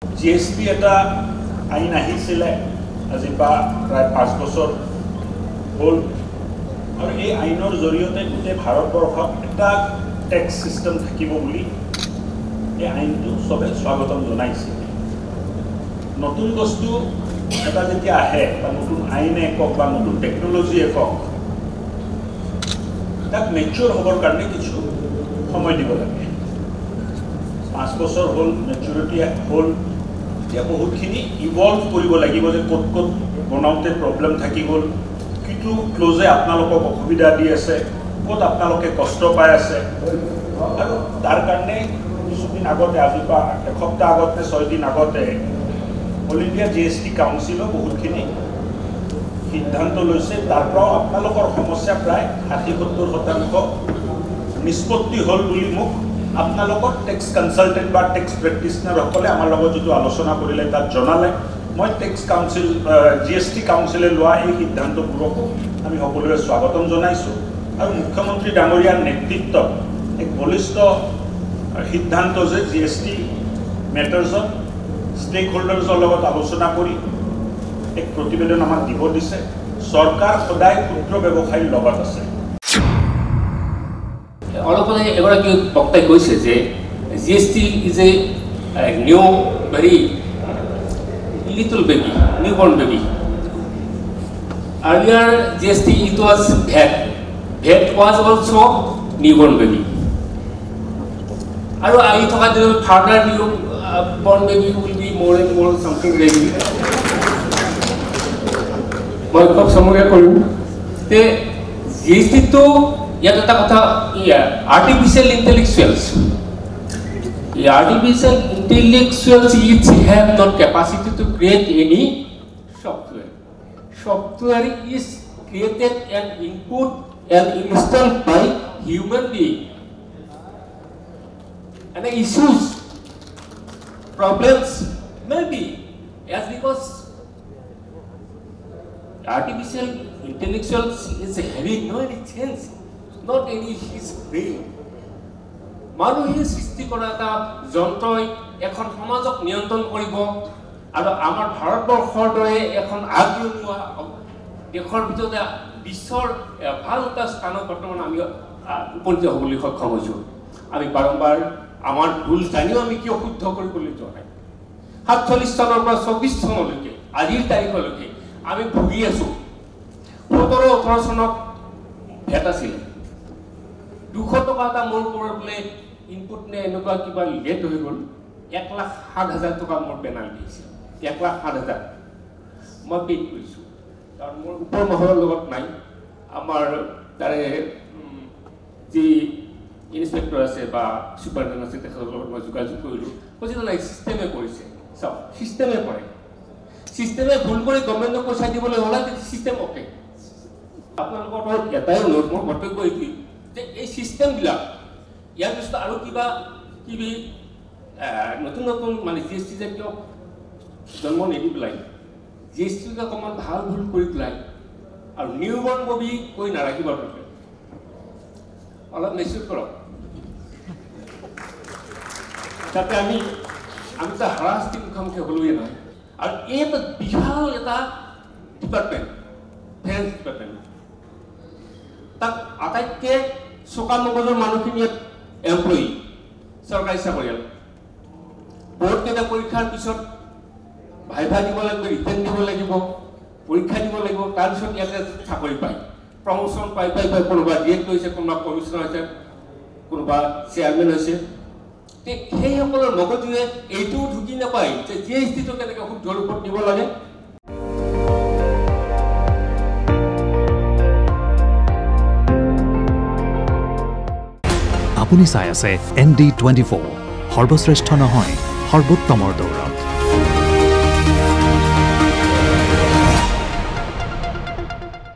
GST এটা আইন আহিছিলে আজি প্ৰায় 5 বছৰ হ'ল আৰু এই আইনৰ জৰিয়তে গোটেই ভাৰতবৰ্ষত এটা টেক্স সিস্টেম থাকিব বুলি এই আইনটো সবে স্বাগতম জনাইছে। নতুন বস্তু এটা যেতিয়া আহে বা নতুন আইনে কক বা নতুন টেকনলজিয়ে কক তাক মেচিউৰ হ'বৰ কাৰণে কিছু সময় দিব লাগে। 5 বছৰ হ'ল মেচুৰিটি হ'ল এতিয়া বহুতখিনি ইভলভ কৰিব লাগিব যে ক'ত ক'ত বনাওঁতে প্ৰব্লেম থাকি গ'ল, কিটো ক্লজে আপোনালোকক অসুবিধা দি আছে, ক'ত আপোনালোকে কষ্ট পাই আছে আৰু তাৰ কাৰণে কিছুদিন আগতে আজি বা এসপ্তাহ আগতে 6 দিন আগতে অল ইণ্ডিয়া GST কাউন্সিলো বহুতখিনি সিদ্ধান্ত লৈছে। তাৰ পৰাও আপোনালোকৰ সমস্যা প্ৰায় 60-70% নিষ্পত্তি হ'ল বুলি মোক আপোনালোকৰ টেক্স কনসালটেন্ট বা টেক্স প্ৰেক্টিশনাৰসকলে আমাৰ লগত যেটো আলোচনা কৰিলে তাত জনালে। মই টেক্স কাউন্সিল GST কাউন্সিলে লোৱা এই সিদ্ধান্তবোৰকো আমি সকলোৱে স্বাগতম জনাইছোঁ আৰু মুখ্যমন্ত্ৰী ডাঙৰীয়াৰ নেতৃত্বত এক বলিষ্ঠ সিদ্ধান্ত যে GST মেটাৰ্ছত ষ্টেক হোল্ডাৰ্ছৰ লগত আলোচনা কৰি এক প্ৰতিবেদন আমাক দিব দিছে। চৰকাৰ সদায় ক্ষুদ্ৰ ব্যৱসায়ীৰ লগত আছে। অলপতে এগৰাকী বক্তাই কৈছে যে GST is a new very little baby, newborn baby. Earlier GST it was VAT. VAT was also newborn baby. আৰু আহি থকা দিনত further newborn baby will be more and more something very মই খুব সময় কৰিম তে GST তো ইয়াত এটা কথা artificial intellectuals. Artificial intellectuals each have not capacity to create any software. Software is created and input and installed by human being. And the issues, problems maybe as because artificial intellectuals is having no any chance. Not any his brain. মানুহে সৃষ্টি কৰা এটা যন্ত্ৰই এখন সমাজক নিয়ন্ত্ৰণ কৰিব আৰু আমাৰ ভাৰতবৰ্ষৰ দৰে এখন আগৰণুৱা দেশৰ ভিতৰতে বিশ্বৰ ভাল এটা স্থানত বৰ্তমান আমি উপনীত হ'বলৈ সক্ষম হৈছোঁ। আমি বাৰম্বাৰ আমাৰ ভুল জানিও আমি কিয় শুদ্ধ কৰিবলৈ যোৱা নাই। 47 চনৰ পৰা 24 চনলৈকে আজিৰ তাৰিখলৈকে আমি ভুগি আছোঁ। 17-18 চনত ভেট আছিলে 200 টকা এটা মোৰ পৰা বোলে ইনপুট নে এনেকুৱা কিবা লেট হৈ গ'ল 1,07,000 টকা মোৰ পেনাল্টি দিছে। 1,07,000 মই পে কৰিছোঁ কাৰণ মোৰ ওপৰ মহলৰ লগত নাই। আমাৰ তাৰে যি ইনস্পেক্টৰ আছে বা সুপাৰিনটেণ্ডেণ্ট আছে তেখেতৰ লগত মই যোগাযোগ কৰিলোঁ। কৈছে নাই চিষ্টেমে কৰিছে। চাওক চিষ্টেমে কৰে, চিষ্টেমে ভুল কৰি গভৰ্ণমেণ্টক পইচা দিবলৈ হ'লে চিষ্টেম অ'কে। আপোনালোকৰ এটাই অনুৰোধ মোৰ বক্তব্য এইটোৱেই যে এই চিষ্টেমবিলাক ইয়াৰ পিছত আৰু কিবা নতুন নতুন মানে GST জাতীয় জন্ম নিদি পেলাই GSTকে অকণমান ভাল ভুল কৰি পেলাই আৰু নিউবৰ্ণ বেবী কৰি নাৰাখিব আপোনালোকে, অলপ মেচিউৰ কৰক যাতে আমি এটা হাৰাশাস্তিৰ মুখামুখি হ'বলগীয়া নহয়। আৰু এই এটা বিশাল এটা ডিপাৰ্টমেণ্ট ফিনান্স ডিপাৰ্টমেণ্ট তাক আটাইতকৈ চোকা মগজৰ মানুহখিনি এমপ্লয়ী চৰকাৰী চাকৰিয়াল। বহুতকেইটা পৰীক্ষাৰ পিছত ভাইভা দিব লাগিব, ৰিটেন দিব লাগিব, পৰীক্ষা দিব লাগিব, তাৰপিছত ইয়াতে চাকৰি পায়, প্ৰমোশ্যন পাই কোনোবা ডিএড লৈছে, কোনোবা কমিশ্যনাৰ হৈছে, কোনোবা চেয়াৰমেন হৈছে। সেইসকলৰ মগজুৱে এইটোও ঢুকি নাপায় যে GSTটো কেনেকৈ শুদ্ধ ৰূপত দিব লাগে। আপুনি চাই আছে ND24 সৰ্বশ্ৰেষ্ঠ নহয় সৰ্বোত্তমৰ দৌৰত।